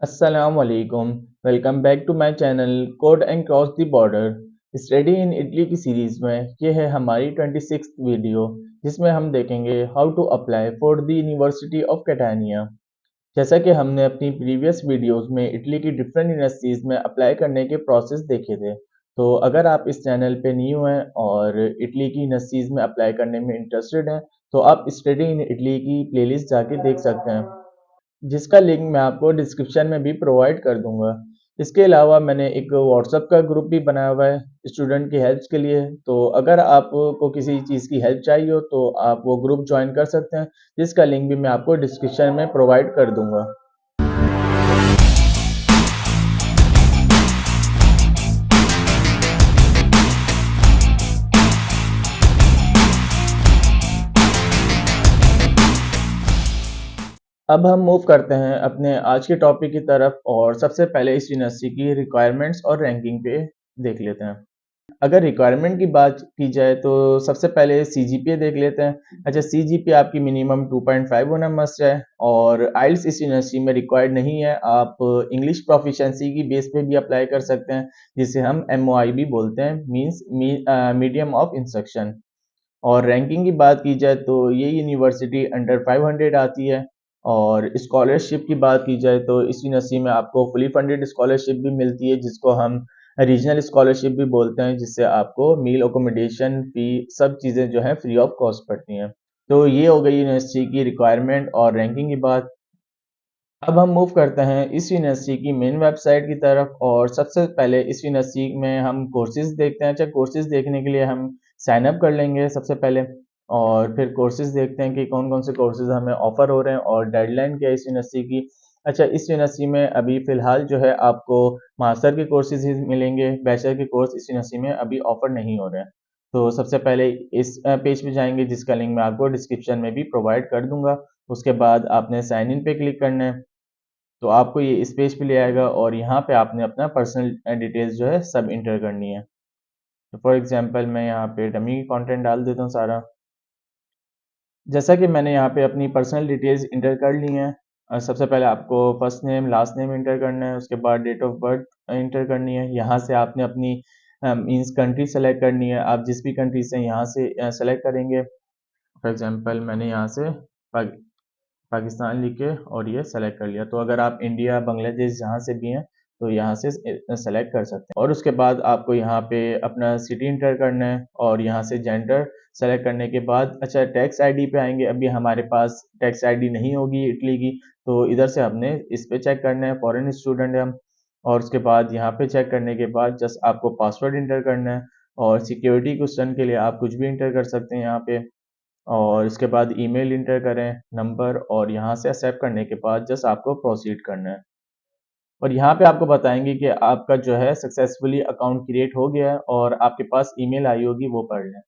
Assalamualaikum. Welcome back to my channel Code and Cross the Border. Study in Italy की series में ये है हमारी 26th वीडियो जिसमें हम देखेंगे how to apply for the university of Catania. जैसा कि हमने अपनी प्रीवियस वीडियोस में इटली की डिफरेंट यूनिवर्सिटीज़ में अप्लाई करने के प्रोसेस देखे थे। तो अगर आप इस चैनल पे न्यू हैं और इटली की यूनिवर्सिटीज़ में अप्लाई करने में इंटरेस्टेड हैं तो आप स्टडी इन इटली की प्लेलिस्ट जाके देख सकते हैं, जिसका लिंक मैं आपको डिस्क्रिप्शन में भी प्रोवाइड कर दूंगा। इसके अलावा मैंने एक व्हाट्सएप का ग्रुप भी बनाया हुआ है स्टूडेंट की हेल्प के लिए। तो अगर आपको किसी चीज़ की हेल्प चाहिए हो तो आप वो ग्रुप ज्वाइन कर सकते हैं, जिसका लिंक भी मैं आपको डिस्क्रिप्शन में प्रोवाइड कर दूंगा। अब हम मूव करते हैं अपने आज के टॉपिक की तरफ और सबसे पहले इस यूनिवर्सिटी की रिक्वायरमेंट्स और रैंकिंग पे देख लेते हैं। अगर रिक्वायरमेंट की बात की जाए तो सबसे पहले सीजीपीए देख लेते हैं। अच्छा, सीजीपीए आपकी मिनिमम 2.5 होना मस्ट है और आइल्स इस यूनिवर्सिटी में रिक्वायर्ड नहीं है। आप इंग्लिश प्रोफिशिएंसी की बेस पे भी अप्लाई कर सकते हैं, जिसे हम एमओआई भी बोलते हैं, मींस मीडियम ऑफ इंस्ट्रक्शन। और रैंकिंग की बात की जाए तो ये यूनिवर्सिटी अंडर 500 आती है। और स्कॉलरशिप की बात की जाए तो इस यूनिवर्सिटी में आपको फुली फंडेड स्कॉलरशिप भी मिलती है, जिसको हम रीजनल स्कॉलरशिप भी बोलते हैं, जिससे आपको मील अकोमोडेशन फी सब चीज़ें जो है फ्री ऑफ कॉस्ट पड़ती हैं। तो ये हो गई यूनिवर्सिटी की रिक्वायरमेंट और रैंकिंग की बात। अब हम मूव करते हैं इस यूनिवर्सिटी की मेन वेबसाइट की तरफ और सबसे पहले इस यूनिवर्सिटी में हम कोर्सेज देखते हैं। अच्छा, कोर्सेज देखने के लिए हम साइन अप कर लेंगे सबसे पहले और फिर कोर्सेज देखते हैं कि कौन कौन से कोर्सेज हमें ऑफर हो रहे हैं और डेडलाइन क्या है इस यूनिवर्सिटी की। अच्छा, इस यूनिवर्सिटी में अभी फ़िलहाल जो है आपको मास्टर के कोर्सेज ही मिलेंगे, बैचलर के कोर्स इस यूनिवर्सिटी में अभी ऑफर नहीं हो रहे हैं। तो सबसे पहले इस पेज पे जाएंगे, जिसका लिंक मैं आपको डिस्क्रिप्शन में भी प्रोवाइड कर दूंगा। उसके बाद आपने साइन इन पे क्लिक करना है, तो आपको ये इस पेज पे ले आएगा और यहाँ पे आपने अपना पर्सनल डिटेल्स जो है सब इंटर करनी है। तो फॉर एग्जांपल मैं यहाँ पे डमी कंटेंट डाल देता हूँ सारा। जैसा कि मैंने यहाँ पे अपनी पर्सनल डिटेल्स इंटर कर ली हैं। सबसे पहले आपको first name last name inter करना है, उसके बाद डेट ऑफ बर्थ इंटर करनी है। यहाँ से आपने अपनी मीन्स कंट्री सेलेक्ट करनी है, आप जिस भी कंट्री से यहाँ से सेलेक्ट करेंगे। फॉर एग्जांपल मैंने यहाँ से पाकिस्तान लिख के और ये सेलेक्ट कर लिया। तो अगर आप इंडिया, बांग्लादेश जहाँ से भी हैं तो यहाँ से सेलेक्ट कर सकते हैं। और उसके बाद आपको यहाँ पे अपना सिटी इंटर करना है और यहाँ से जेंडर सेलेक्ट करने के बाद अच्छा टैक्स आईडी पे आएंगे। अभी हमारे पास टैक्स आईडी नहीं होगी इटली की, तो इधर से हमने इस पे चेक करना है, फॉरेन स्टूडेंट है हम। और उसके बाद यहाँ पे चेक करने के बाद जस्ट आपको पासवर्ड इंटर करना है और सिक्योरिटी क्वेश्चन के लिए आप कुछ भी इंटर कर सकते हैं यहाँ पे। और इसके बाद ईमेल इंटर करें, नंबर, और यहाँ से एक्सेप्ट करने के बाद जस्ट आपको प्रोसीड करना है। और यहाँ पे आपको बताएंगे कि आपका जो है सक्सेसफुली अकाउंट क्रिएट हो गया है और आपके पास ईमेल आई होगी, वो पढ़ लें।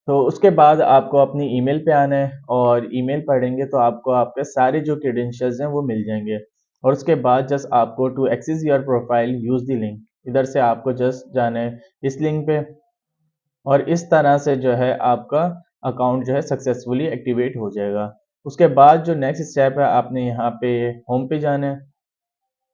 तो उसके बाद आपको अपनी ईमेल पे आना है और ईमेल पढ़ेंगे तो आपको आपके सारे जो क्रेडेंशियल्स हैं वो मिल जाएंगे। और उसके बाद जस्ट आपको to access your profile use the link, इधर से आपको जस्ट जाना है इस लिंक पे और इस तरह से जो है आपका अकाउंट जो है सक्सेसफुली एक्टिवेट हो जाएगा। उसके बाद जो नेक्स्ट स्टेप है, आपने यहाँ पे होम पे जाना है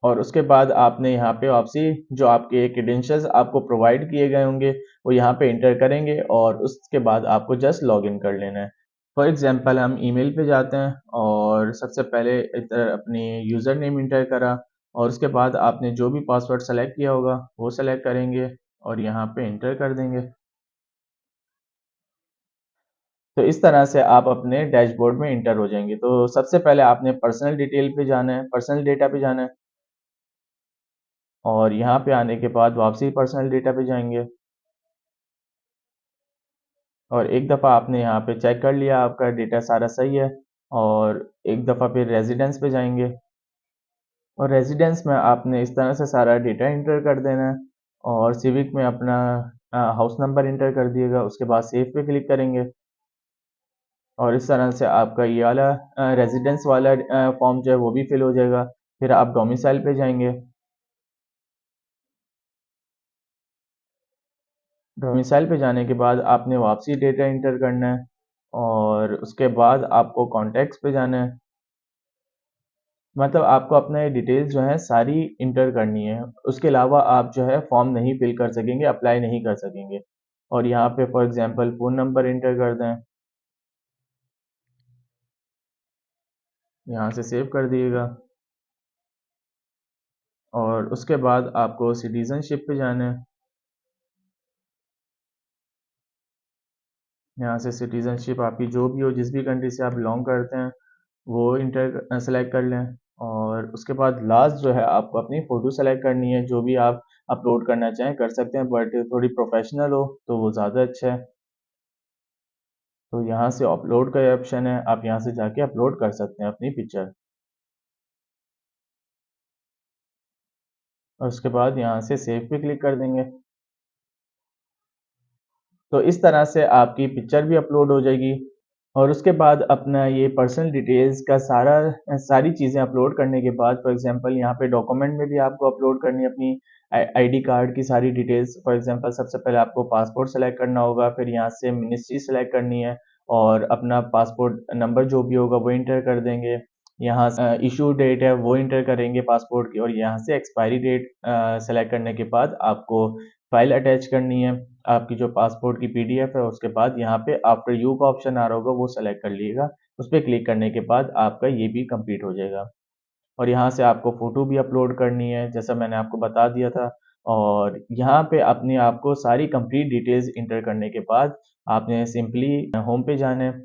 और उसके बाद आपने यहाँ पे वापसी जो आपके क्रेडेंशियल्स आपको प्रोवाइड किए गए होंगे वो यहाँ पे इंटर करेंगे और उसके बाद आपको जस्ट लॉगिन कर लेना है। फॉर एग्जांपल हम ईमेल पे जाते हैं और सबसे पहले इधर अपनी यूज़र नेम इंटर करा और उसके बाद आपने जो भी पासवर्ड सेलेक्ट किया होगा वो सेलेक्ट करेंगे और यहाँ पे इंटर कर देंगे। तो इस तरह से आप अपने डैशबोर्ड में इंटर हो जाएंगे। तो सबसे पहले आपने पर्सनल डिटेल पे जाना है, पर्सनल डेटा पे जाना है और यहाँ पे आने के बाद वापसी पर्सनल डेटा पे जाएंगे और एक दफ़ा आपने यहाँ पे चेक कर लिया आपका डेटा सारा सही है और एक दफ़ा फिर रेजिडेंस पे जाएंगे और रेजिडेंस में आपने इस तरह से सारा डेटा इंटर कर देना है और सिविक में अपना हाउस नंबर इंटर कर दिएगा। उसके बाद सेव पे क्लिक करेंगे और इस तरह से आपका ये वाला रेजिडेंस वाला फॉर्म जो है वो भी फिल हो जाएगा। फिर आप डोमिसाइल पे जाएंगे। डोमिसाइल पे जाने के बाद आपने वापसी डेटा इंटर करना है और उसके बाद आपको कॉन्टैक्ट्स पे जाना है मतलब आपको अपने डिटेल्स जो है सारी इंटर करनी है। उसके अलावा आप जो है फॉर्म नहीं फिल कर सकेंगे, अप्लाई नहीं कर सकेंगे। और यहाँ पे for example phone number inter कर दें, यहाँ से सेव कर दिएगा। और उसके बाद आपको सिटीज़नशिप पे जाना है। यहाँ से सिटीज़नशिप आपकी जो भी हो, जिस भी कंट्री से आप बिलॉन्ग करते हैं, वो इंटर सेलेक्ट कर लें। और उसके बाद लास्ट जो है आपको अपनी फ़ोटो सेलेक्ट करनी है, जो भी आप अपलोड करना चाहें कर सकते हैं, बट थोड़ी प्रोफेशनल हो तो वो ज़्यादा अच्छा है। तो यहाँ से अपलोड का ये ऑप्शन है, आप यहाँ से जाके अपलोड कर सकते हैं अपनी पिक्चर। और उसके बाद यहाँ से सेव पे क्लिक कर देंगे। तो इस तरह से आपकी पिक्चर भी अपलोड हो जाएगी। और उसके बाद अपना ये पर्सनल डिटेल्स का सारी चीज़ें अपलोड करने के बाद फॉर एग्जांपल यहाँ पे डॉक्यूमेंट में भी आपको अपलोड करनी है अपनी आईडी कार्ड की सारी डिटेल्स। फॉर एग्जांपल सबसे पहले आपको पासपोर्ट सेलेक्ट करना होगा, फिर यहाँ से मिनिस्ट्री सेलेक्ट करनी है और अपना पासपोर्ट नंबर जो भी होगा वो इंटर कर देंगे। यहाँ इशू डेट है वो इंटर करेंगे पासपोर्ट की, और यहाँ से एक्सपायरी डेट सेलेक्ट करने के बाद आपको फाइल अटैच करनी है आपकी जो पासपोर्ट की पीडीएफ है। उसके बाद यहाँ पे आफ्टर यू का ऑप्शन आ रहा होगा, वो सेलेक्ट कर लीजिएगा। उस पर क्लिक करने के बाद आपका ये भी कंप्लीट हो जाएगा। और यहाँ से आपको फ़ोटो भी अपलोड करनी है जैसा मैंने आपको बता दिया था। और यहाँ पे अपने आपको सारी कंप्लीट डिटेल्स इंटर करने के बाद आपने सिंपली होम पे जाना है।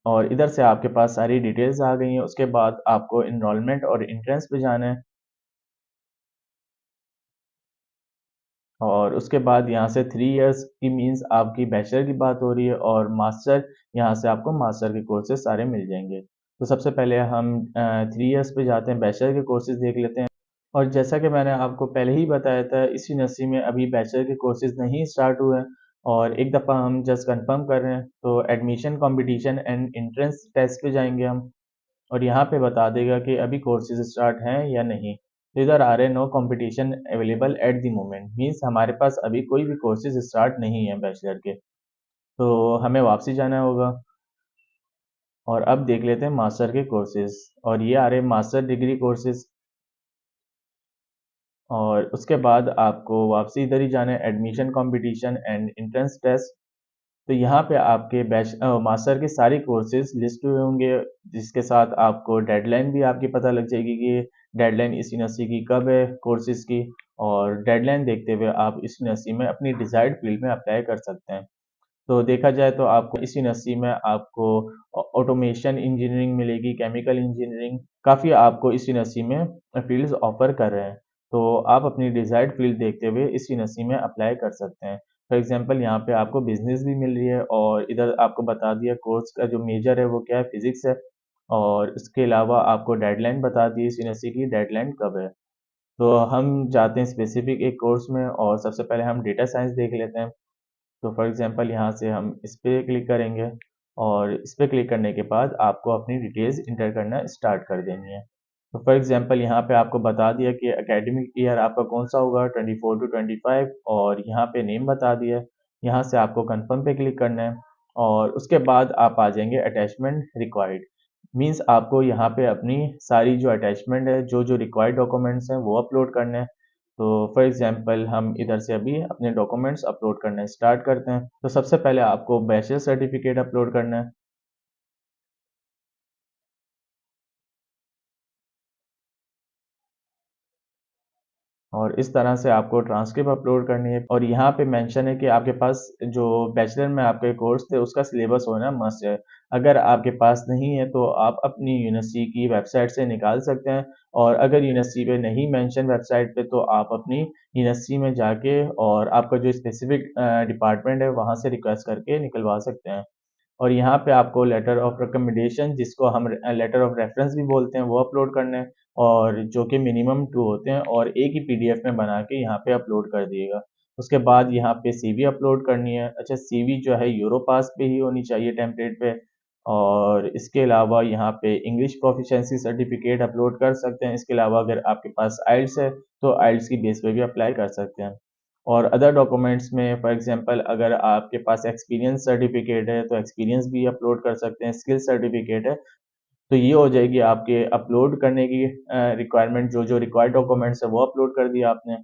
और इधर से आपके पास सारी डिटेल्स आ गई हैं। उसके बाद आपको एनरोलमेंट और एंट्रेंस पे जाना है। और उसके बाद यहाँ से 3 इयर्स की मीन्स आपकी बैचलर की बात हो रही है, और मास्टर यहाँ से आपको मास्टर के कोर्सेज़ सारे मिल जाएँगे। तो सबसे पहले हम 3 इयर्स पे जाते हैं, बैचलर के कोर्सेज़ देख लेते हैं। और जैसा कि मैंने आपको पहले ही बताया था, इस यूनिवर्सिटी में अभी बैचलर के कोर्सेज़ नहीं स्टार्ट हुए हैं। और एक दफ़ा हम जस्ट कन्फर्म कर रहे हैं, तो admission competition and entrance test पे जाएँगे हम। और यहाँ पे बता देगा कि अभी कोर्सेज़ स्टार्ट हैं या नहीं। तो इधर आ रहे no competition available at the moment, means हमारे पास अभी कोई भी कोर्सेज़ स्टार्ट नहीं है बैचलर के। तो हमें वापसी जाना होगा। और अब देख लेते हैं मास्टर के कोर्सेज़। और ये आ रहे हैं मास्टर डिग्री कोर्सेज़। और उसके बाद आपको वापसी इधर ही जाना है, admission competition and entrance test. तो यहाँ पे आपके मास्टर के सारे कोर्सेज लिस्ट हुए होंगे, जिसके साथ आपको डेडलाइन भी आपकी पता लग जाएगी कि डेडलाइन इस यूनिवर्सिटी की कब है कोर्सेज की। और डेडलाइन देखते हुए आप इस यूनिवर्सिटी में अपनी डिजायर्ड फील्ड में अप्लाई कर सकते हैं। तो देखा जाए तो आपको इस यूनिवर्सिटी में आपको ऑटोमेशन इंजीनियरिंग मिलेगी, केमिकल इंजीनियरिंग, काफ़ी आपको इस यूनिवर्सिटी में फील्ड्स ऑफर कर रहे हैं। तो आप अपनी डिज़ायर्ड फील्ड देखते हुए इस यूनिवर्सिटी में अप्लाई कर सकते हैं। फॉर एग्ज़ाम्पल यहाँ पे आपको बिज़नेस भी मिल रही है, और इधर आपको बता दिया कोर्स का जो मेजर है वो क्या है, फिज़िक्स है। और इसके अलावा आपको डेडलाइन बता दी इस यूनिवर्सिटी की डेडलाइन कब है। तो हम जाते हैं स्पेसिफिक एक कोर्स में, और सबसे पहले हम डेटा साइंस देख लेते हैं। तो फॉर एग्जांपल यहाँ से हम इस पे क्लिक करेंगे, और इस पे क्लिक करने के बाद आपको अपनी डिटेल्स इंटर करना स्टार्ट कर देनी है। तो फॉर एग्जांपल यहाँ पे आपको बता दिया कि एकेडमिक ईयर आपका कौन सा होगा, 24 टू 25, और यहाँ पे नेम बता दिया। यहाँ से आपको कंफर्म पे क्लिक करना है। और उसके बाद आप आ जाएंगे अटैचमेंट रिक्वायर्ड, मीन्स आपको यहाँ पे अपनी सारी जो अटैचमेंट है, जो जो रिक्वायर्ड डॉक्यूमेंट्स हैं वो अपलोड करने हैं। तो फॉर एग्जांपल हम इधर से अभी अपने डॉक्यूमेंट्स अपलोड करना स्टार्ट करते हैं। तो सबसे पहले आपको बैचलर सर्टिफिकेट अपलोड करना है। और इस तरह से आपको ट्रांसक्रिप्ट अपलोड करनी है। और यहाँ पे मेंशन है कि आपके पास जो बैचलर में आपके कोर्स थे उसका सिलेबस होना मस्ट है। अगर आपके पास नहीं है तो आप अपनी यूनिवर्सिटी की वेबसाइट से निकाल सकते हैं। और अगर यूनिवर्सिटी पे नहीं मेंशन वेबसाइट पे, तो आप अपनी यूनिवर्सिटी में जाके और आपका जो स्पेसिफिक डिपार्टमेंट है वहाँ से रिक्वेस्ट करके निकलवा सकते हैं। और यहाँ पे आपको लेटर ऑफ रिकमेंडेशन, जिसको हम लेटर ऑफ रेफरेंस भी बोलते हैं, वो अपलोड करना है। और जो कि मिनिमम 2 होते हैं, और एक ही पीडीएफ में बना के यहाँ पे अपलोड कर दिएगा। उसके बाद यहाँ पे सीवी अपलोड करनी है। अच्छा, सीवी जो है यूरोपास पे ही होनी चाहिए टेम्पलेट पे। और इसके अलावा यहाँ पे इंग्लिश प्रोफिशिएंसी सर्टिफिकेट अपलोड कर सकते हैं। इसके अलावा अगर आपके पास आइल्स है तो आइल्स की बेस पे भी अप्लाई कर सकते हैं। और अदर डॉक्यूमेंट्स में फॉर एग्जांपल अगर आपके पास एक्सपीरियंस सर्टिफिकेट है तो एक्सपीरियंस भी अपलोड कर सकते हैं, स्किल सर्टिफिकेट है तो ये हो जाएगी आपके अपलोड करने की रिक्वायरमेंट। जो रिक्वायर्ड डॉक्यूमेंट्स है वो अपलोड कर दिया आपने।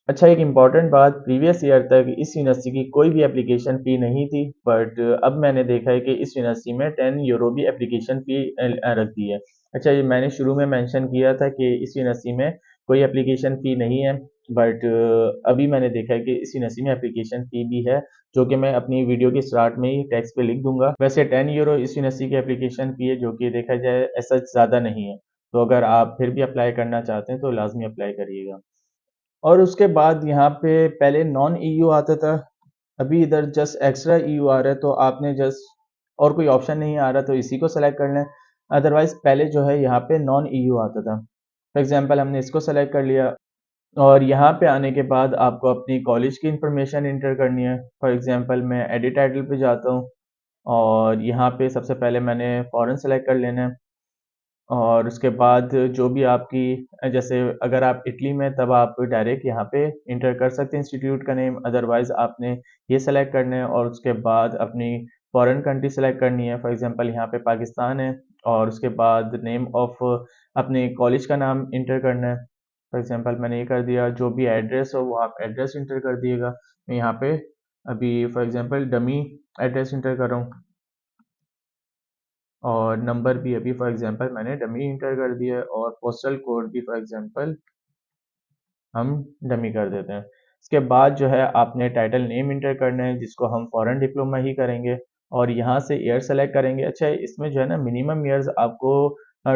अच्छा, एक इम्पॉर्टेंट बात, प्रीवियस ईयर तक इस यूनिवर्सिटी की कोई भी एप्लीकेशन फ़ी नहीं थी, बट अब मैंने देखा है कि इस यूनिवर्सिटी में 10 यूरो भी एप्लीकेशन फ़ी रख दी है। अच्छा, ये मैंने शुरू में मेंशन किया था कि इस यूनिवर्सिटी में कोई एप्लीकेशन फ़ी नहीं है, बट अभी मैंने देखा है कि इस यूनिवर्सिटी में एप्लीकेशन फ़ी भी है, जो कि मैं अपनी वीडियो के स्टार्ट में ही टेक्स्ट पे लिख दूँगा। वैसे 10 यूरो इस यूनिवर्सिटी की एप्लीकेशन फ़ी है, जो कि देखा जाए ऐसा ज़्यादा नहीं है। तो अगर आप फिर भी अप्लाई करना चाहते हैं, तो लाज़मी अप्लाई करिएगा। और उसके बाद यहाँ पे पहले नॉन ईयू आता था, अभी इधर जस्ट एक्स्ट्रा ईयू आ रहा है, तो आपने जस्ट और कोई ऑप्शन नहीं आ रहा तो इसी को सेलेक्ट कर लें। अदरवाइज़ पहले जो है यहाँ पे नॉन ईयू आता था। फॉर एग्ज़ाम्पल हमने इसको सेलेक्ट कर लिया और यहाँ पे आने के बाद आपको अपनी कॉलेज की इन्फॉर्मेशन एंटर करनी है। फॉर एग्ज़ाम्पल मैं एडिट टाइटल पे जाता हूँ और यहाँ पे सबसे पहले मैंने फॉरेन सेलेक्ट कर लेना है। और उसके बाद जो भी आपकी जैसे अगर आप इटली में तब आप डायरेक्ट यहाँ पे इंटर कर सकते हैं इंस्टीट्यूट का नेम, अदरवाइज़ आपने ये सेलेक्ट करना है और उसके बाद अपनी फॉरेन कंट्री सेलेक्ट करनी है। फॉर एग्ज़ाम्पल यहाँ पे पाकिस्तान है और उसके बाद नेम ऑफ अपने कॉलेज का नाम इंटर करना है। फॉर एग्ज़ाम्पल मैंने ये कर दिया, जो भी एड्रेस हो वो आप एड्रेस इंटर कर दिएगा। मैं यहाँ पे अभी for example dummy address inter कर रहा हूँ और नंबर भी अभी फॉर एग्जांपल मैंने डमी इंटर कर दिया है और पोस्टल कोड भी फॉर एग्जांपल हम डमी कर देते हैं। इसके बाद जो है आपने टाइटल नेम इंटर करना है जिसको हम फॉरेन डिप्लोमा ही करेंगे और यहाँ से ईयर सेलेक्ट करेंगे। अच्छा, इसमें जो है ना मिनिमम ईयर्स आपको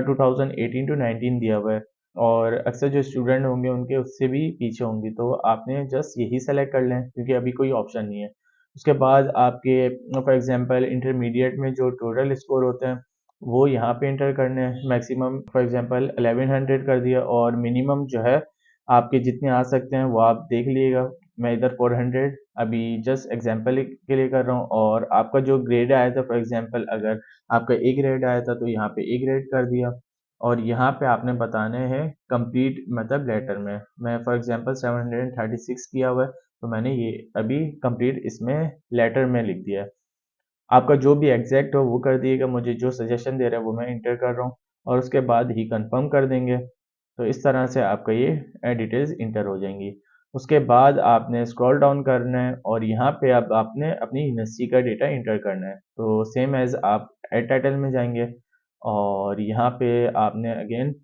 2018 टू 19 दिया हुआ है और अक्सर जो स्टूडेंट होंगे उनके उससे भी पीछे होंगे, तो आपने जस्ट यही सेलेक्ट कर लें क्योंकि अभी कोई ऑप्शन नहीं है। उसके बाद आपके फॉर एग्जांपल इंटरमीडिएट में जो टोटल स्कोर होते हैं वो यहाँ पे इंटर करने हैं। मैक्सिमम फॉर एग्जांपल 1100 कर दिया और मिनिमम जो है आपके जितने आ सकते हैं वो आप देख लीजिएगा। मैं इधर 400 अभी जस्ट एग्जांपल के लिए कर रहा हूँ और आपका जो ग्रेड आया था फॉर एग्जांपल अगर आपका ए ग्रेड आया था तो यहाँ पे ए ग्रेड कर दिया और यहाँ पे आपने बताने हैं कंप्लीट मतलब लेटर में। मैं फॉर एग्जांपल 736 किया हुआ है तो मैंने ये अभी कंप्लीट इसमें लेटर में लिख दिया है। आपका जो भी एग्जैक्ट हो वो कर दिएगा, मुझे जो सजेशन दे रहा है वो मैं इंटर कर रहा हूँ और उसके बाद ही कंफर्म कर देंगे। तो इस तरह से आपका ये डिटेल्स इंटर हो जाएंगी। उसके बाद आपने स्क्रॉल डाउन करना है और यहाँ पे अब आपने अपनी यूनिवर्सिटी का डेटा इंटर करना है। तो सेम एज आप एड टाइटल में जाएंगे और यहाँ पे आपने अगेन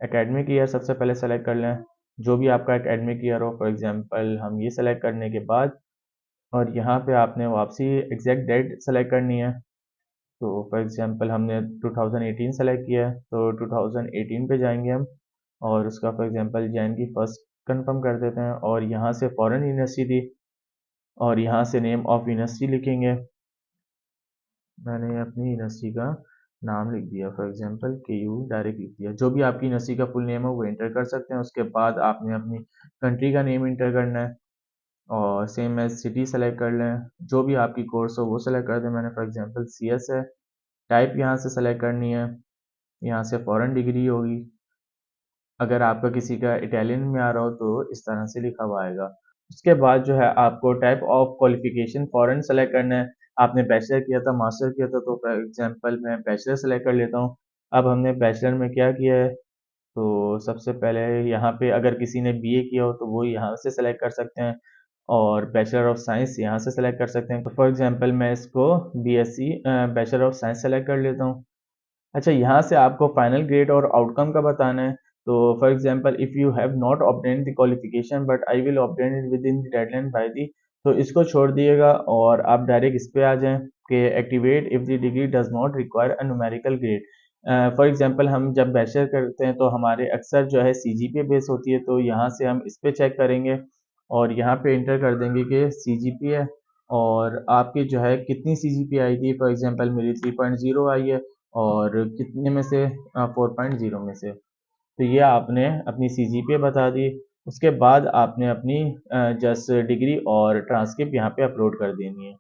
एकेडमिक ईयर सबसे पहले सेलेक्ट कर लें, जो भी आपका एकेडमिक ईयर हो। फॉर एग्जांपल हम ये सेलेक्ट करने के बाद और यहाँ पे आपने वापसी एग्जैक्ट डेट सेलेक्ट करनी है। तो फॉर एग्जांपल हमने 2018 सेलेक्ट किया है तो 2018 पे जाएंगे हम और उसका फॉर एग्जांपल जैन की फर्स्ट कंफर्म कर देते हैं और यहाँ से फॉरेन यूनिवर्सिटी थी और यहाँ से नेम ऑफ यूनिवर्सिटी लिखेंगे। मैंने अपनी यूनिवर्सिटी का नाम लिख दिया, फॉर एग्जांपल के यू डायरेक्ट लिख दिया। जो भी आपकी यूनिवर्सिटी का फुल नेम है वो इंटर कर सकते हैं। उसके बाद आपने अपनी कंट्री का नेम इंटर करना है और सेम एज सिटी सेलेक्ट कर लें। जो भी आपकी कोर्स हो वो सेलेक्ट कर दें। मैंने फॉर एग्जांपल सीएस है। टाइप यहाँ से सेलेक्ट करनी है, यहाँ से फॉरेन डिग्री होगी। अगर आपका किसी का इटालियन में आ रहा हो तो इस तरह से लिखा हुआ आएगा। उसके बाद जो है आपको type of qualification foreign select करना है। आपने बैचलर किया था, मास्टर किया था, तो फॉर एग्जांपल मैं बैचलर सेलेक्ट कर लेता हूँ। अब हमने बैचलर में क्या किया है, तो सबसे पहले यहाँ पे अगर किसी ने बीए किया हो तो वो यहाँ से सेलेक्ट कर सकते हैं और बैचलर ऑफ साइंस यहाँ से सेलेक्ट कर सकते हैं। तो फॉर एग्जांपल मैं इसको BSc bachelor of science select कर लेता हूँ। अच्छा, यहाँ से आपको फाइनल ग्रेड और आउटकम का बताना है। तो for example if you have not obtained the qualification but I will obtain it with in the deadline by the, तो इसको छोड़ दिएगा और आप डायरेक्ट इस पे आ जाएं कि activate if the degree does not require a numerical grade. For example हम जब बैचलर करते हैं तो हमारे अक्सर जो है सीजीपीए बेस होती है, तो यहाँ से हम इस पे चेक करेंगे और यहाँ पे इंटर कर देंगे कि सीजीपीए और आपकी जो है कितनी सीजीपीए आई थी। फॉर एग्जांपल मेरी 3.0 आई है और कितने में से 4.0 में से। तो ये आपने अपनी सीजीपीए बता दी। उसके बाद आपने अपनी जस्ट डिग्री और ट्रांसक्रिप्ट यहाँ पे अपलोड कर देनी है।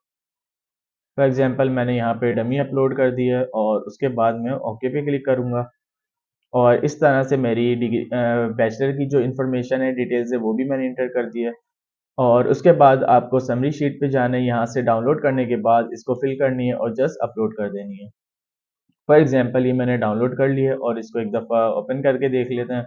फॉर एग्जांपल मैंने यहाँ पे डमी अपलोड कर दी है और उसके बाद मैं ओके पे क्लिक करूँगा और इस तरह से मेरी डिग्री बैचलर की जो इन्फॉर्मेशन है, डिटेल्स है, वो भी मैंने इंटर कर दी है। और उसके बाद आपको समरी शीट पे जाना है, यहाँ से डाउनलोड करने के बाद इसको फिल करनी है और जस्ट अपलोड कर देनी है। फॉर एग्जांपल ये मैंने डाउनलोड कर ली है और इसको एक दफ़ा ओपन करके देख लेते हैं।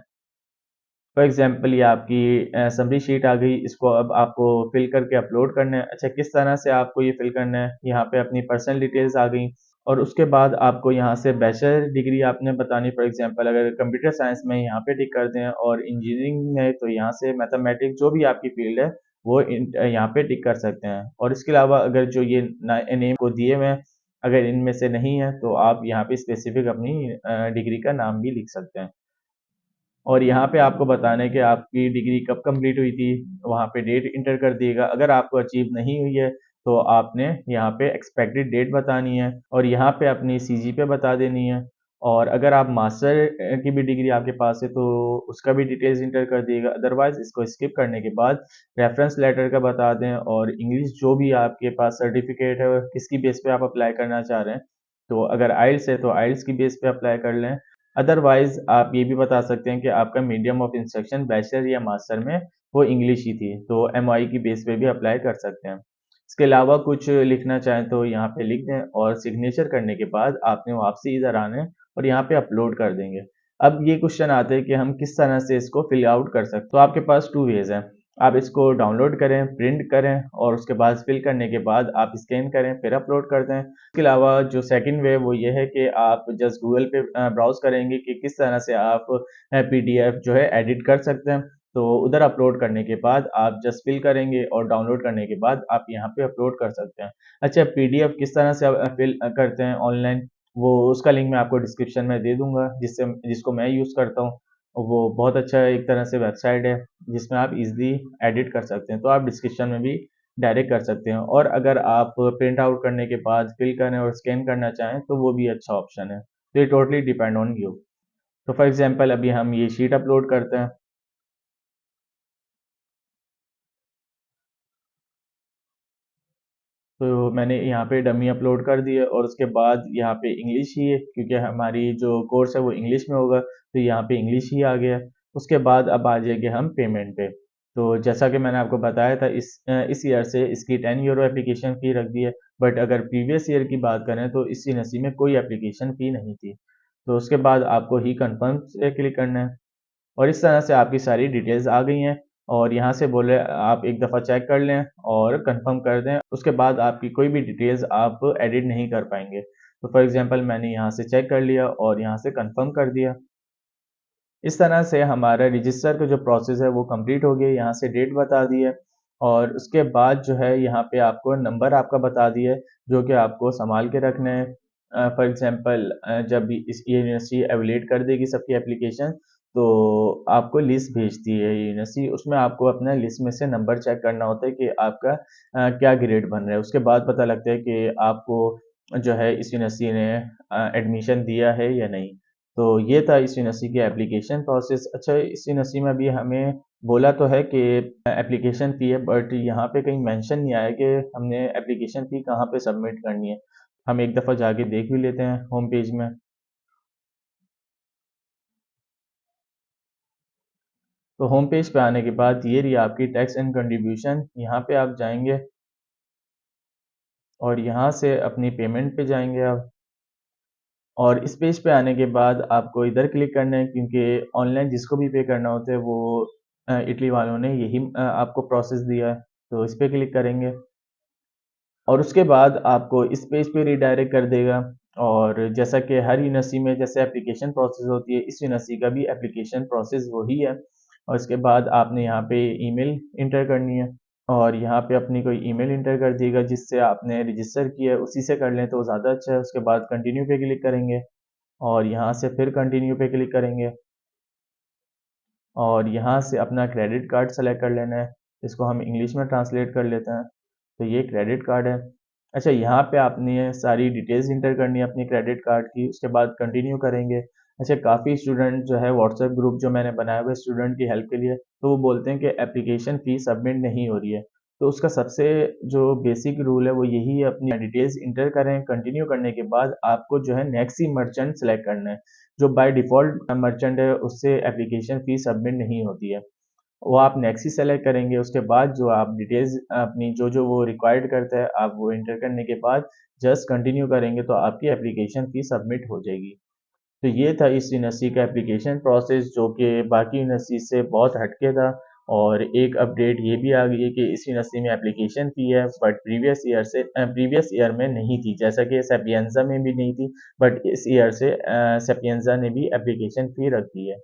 फॉर एग्जांपल ये आपकी समरी शीट आ गई, इसको अब आपको फिल करके अपलोड करना है। अच्छा, किस तरह से आपको ये फिल करना है, यहाँ पे अपनी पर्सनल डिटेल्स आ गई और उसके बाद आपको यहाँ से बैचलर डिग्री आपने बतानी। फॉर एग्जांपल अगर कंप्यूटर साइंस में यहाँ पे टिक कर दें और इंजीनियरिंग में तो यहाँ से मैथमेटिक्स जो भी आपकी फील्ड है वो यहाँ पे टिक कर सकते हैं। और इसके अलावा अगर जो ये नेम को दिए हुए हैं, अगर इनमें से नहीं है तो आप यहाँ पे स्पेसिफिक अपनी डिग्री का नाम भी लिख सकते हैं। और यहाँ पे आपको बताना है कि आपकी डिग्री कब कंप्लीट हुई थी, वहाँ पे डेट इंटर कर दिएगा। अगर आपको अचीव नहीं हुई है तो आपने यहाँ पे एक्सपेक्टेड डेट बतानी है और यहाँ पे अपनी सीजीपीए बता देनी है। और अगर आप मास्टर की भी डिग्री आपके पास है तो उसका भी डिटेल्स इंटर कर दिएगा। अदरवाइज इसको स्किप करने के बाद रेफरेंस लेटर का बता दें और इंग्लिश जो भी आपके पास सर्टिफिकेट है किसकी बेस पे आप अप्लाई करना चाह रहे हैं। तो अगर आइल्स है तो आइल्स की बेस पे अप्लाई कर लें। अदरवाइज आप ये भी बता सकते हैं कि आपका मीडियम ऑफ इंस्ट्रक्शन बैचलर या मास्टर में वो इंग्लिश ही थी, तो एमआई की बेस पे भी अप्लाई कर सकते हैं। इसके अलावा कुछ लिखना चाहें तो यहाँ पे लिख दें और सिग्नेचर करने के बाद आपने वापसी इधर आना है और यहाँ पे अपलोड कर देंगे। अब ये क्वेश्चन आते हैं कि हम किस तरह से इसको फिल आउट कर सकते हैं। तो आपके पास टू वेज हैं। आप इसको डाउनलोड करें, प्रिंट करें और उसके बाद फिल करने के बाद आप स्कैन करें फिर अपलोड कर दें। इसके अलावा जो सेकंड वे वो ये है कि आप जस्ट गूगल पे ब्राउज़ करेंगे कि किस तरह से आप पीडीएफ जो है एडिट कर सकते हैं। तो उधर अपलोड करने के बाद आप जस्ट फिल करेंगे और डाउनलोड करने के बाद आप यहाँ पे अपलोड कर सकते हैं। अच्छा, पीडीएफ किस तरह से फिल करते हैं ऑनलाइन, वो उसका लिंक मैं आपको डिस्क्रिप्शन में दे दूँगा जिसको मैं यूज़ करता हूँ। वो बहुत अच्छा एक तरह से वेबसाइट है जिसमें आप ईज़िली एडिट कर सकते हैं। तो आप डिस्क्रिप्शन में भी डायरेक्ट कर सकते हैं और अगर आप प्रिंट आउट करने के बाद फिल करें और स्कैन करना चाहें तो वो भी अच्छा ऑप्शन है। तो ये टोटली डिपेंड ऑन यू। तो फॉर एग्जांपल अभी हम ये शीट अपलोड करते हैं। तो मैंने यहाँ पे डमी अपलोड कर दी है और उसके बाद यहाँ पे इंग्लिश ही है क्योंकि हमारी जो कोर्स है वो इंग्लिश में होगा तो यहाँ पे इंग्लिश ही आ गया। उसके बाद अब आ जाएंगे हम पेमेंट पे। तो जैसा कि मैंने आपको बताया था इस ईयर से इसकी 10 यूरो एप्लीकेशन फ़ी रख दी है। बट अगर प्रीवियस ईयर की बात करें तो इस यूनिवर्सिटी में कोई एप्लीकेशन फ़ी नहीं थी। तो उसके बाद आपको ही कन्फर्म से क्लिक करना है और इस तरह से आपकी सारी डिटेल्स आ गई हैं और यहाँ से बोले आप एक दफ़ा चेक कर लें और कंफर्म कर दें। उसके बाद आपकी कोई भी डिटेल्स आप एडिट नहीं कर पाएंगे। तो फॉर एग्जांपल मैंने यहाँ से चेक कर लिया और यहाँ से कंफर्म कर दिया। इस तरह से हमारा रजिस्टर का जो प्रोसेस है वो कंप्लीट हो गया। यहाँ से डेट बता दी है और उसके बाद जो है यहाँ पे आपको नंबर आपका बता दिया है जो कि आपको संभाल के रखना है। फॉर एग्जांपल जब भी इस यूनिवर्सिटी एवेलुएट कर देगी सबकी एप्लीकेशन तो आपको लिस्ट भेजती है यूनिवर्सिटी, उसमें आपको अपना लिस्ट में से नंबर चेक करना होता है कि आपका क्या ग्रेड बन रहा है। उसके बाद पता लगता है कि आपको जो है इस यूनिवर्सिटी ने एडमिशन दिया है या नहीं। तो ये था इस यूनिवर्सिटी की एप्लीकेशन प्रोसेस। अच्छा, इस यूनिवर्सिटी में अभी हमें बोला तो है कि एप्लीकेशन फ़ी है बट यहाँ पे कहीं मेंशन नहीं आया कि हमने एप्लीकेशन फ़ी कहाँ पे सबमिट करनी है। हम एक दफ़ा जाके देख भी लेते हैं होम पेज में। तो होम पेज पे आने के बाद ये रही आपकी टैक्स एंड कंट्रीब्यूशन, यहाँ पे आप जाएँगे और यहाँ से अपनी पेमेंट पे जाएँगे आप। और इस पेज पे आने के बाद आपको इधर क्लिक करना है क्योंकि ऑनलाइन जिसको भी पे करना होता है वो इटली वालों ने यही आपको प्रोसेस दिया है। तो इस पे क्लिक करेंगे और उसके बाद आपको इस पेज पे रीडायरेक्ट कर देगा। और जैसा कि हर यूनिवर्सिटी में जैसे एप्लीकेशन प्रोसेस होती है, इस यूनिवर्सिटी का भी एप्लीकेशन प्रोसेस वही है। और इसके बाद आपने यहाँ पे ईमेल इंटर करनी है और यहाँ पे अपनी कोई ईमेल इंटर कर दिएगा जिससे आपने रजिस्टर किया है, उसी से कर लें तो ज़्यादा अच्छा है। उसके बाद कंटिन्यू पे क्लिक करेंगे और यहाँ से फिर कंटिन्यू पे क्लिक करेंगे और यहाँ से अपना क्रेडिट कार्ड सेलेक्ट कर लेना है। इसको हम इंग्लिश में ट्रांसलेट कर लेते हैं। तो ये क्रेडिट कार्ड है। अच्छा, यहाँ पे आपने सारी डिटेल्स इंटर करनी है अपनी क्रेडिट कार्ड की, उसके बाद कंटिन्यू करेंगे। अच्छा, काफ़ी स्टूडेंट जो है व्हाट्सएप ग्रुप जो मैंने बनाया हुआ है स्टूडेंट की हेल्प के लिए, तो वो बोलते हैं कि एप्लीकेशन फ़ी सबमिट नहीं हो रही है। तो उसका सबसे जो बेसिक रूल है वो यही है, अपनी डिटेल्स इंटर करें, कंटिन्यू करने के बाद आपको जो है नेक्स्ट ही मर्चेंट सेलेक्ट करना है। जो बाय डिफ़ॉल्ट मर्चेंट है उससे एप्लीकेशन फ़ी सबमिट नहीं होती है। वो आप नेक्स्ट ही सेलेक्ट करेंगे। उसके बाद जो आप डिटेल्स अपनी जो वो रिक्वायर्ड करता है, आप वो एंटर करने के बाद जस्ट कंटिन्यू करेंगे तो आपकी एप्लीकेशन फ़ी सबमिट हो जाएगी। तो ये था इस यूनिवर्सिटी का एप्लीकेशन प्रोसेस, जो कि बाकी यूनिवर्सिटी से बहुत हटके था। और एक अपडेट ये भी आ गई है कि इस यूनिवर्सिटी में एप्लीकेशन फ़ी है, बट प्रीवियस ईयर में नहीं थी, जैसा कि सेपिएंजा में भी नहीं थी, बट इस ईयर से सेपिएंजा ने भी एप्लीकेशन फ़ी रख दी है।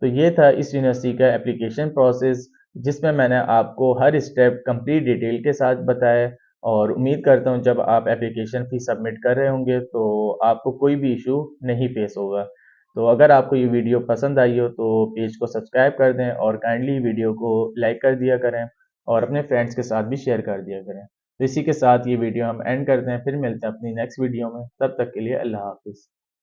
तो ये था इस यूनिवर्सिटी का एप्लीकेशन प्रोसेस, जिसमें मैंने आपको हर स्टेप कंप्लीट डिटेल के साथ बताया। और उम्मीद करता हूँ जब आप एप्लीकेशन फ़ी सबमिट कर रहे होंगे तो आपको कोई भी इशू नहीं फेस होगा। तो अगर आपको ये वीडियो पसंद आई हो तो पेज को सब्सक्राइब कर दें और काइंडली वीडियो को लाइक कर दिया करें और अपने फ्रेंड्स के साथ भी शेयर कर दिया करें। तो इसी के साथ ये वीडियो हम एंड करते हैं, फिर मिलते हैं अपनी नेक्स्ट वीडियो में। तब तक के लिए अल्लाह हाफ़िज़।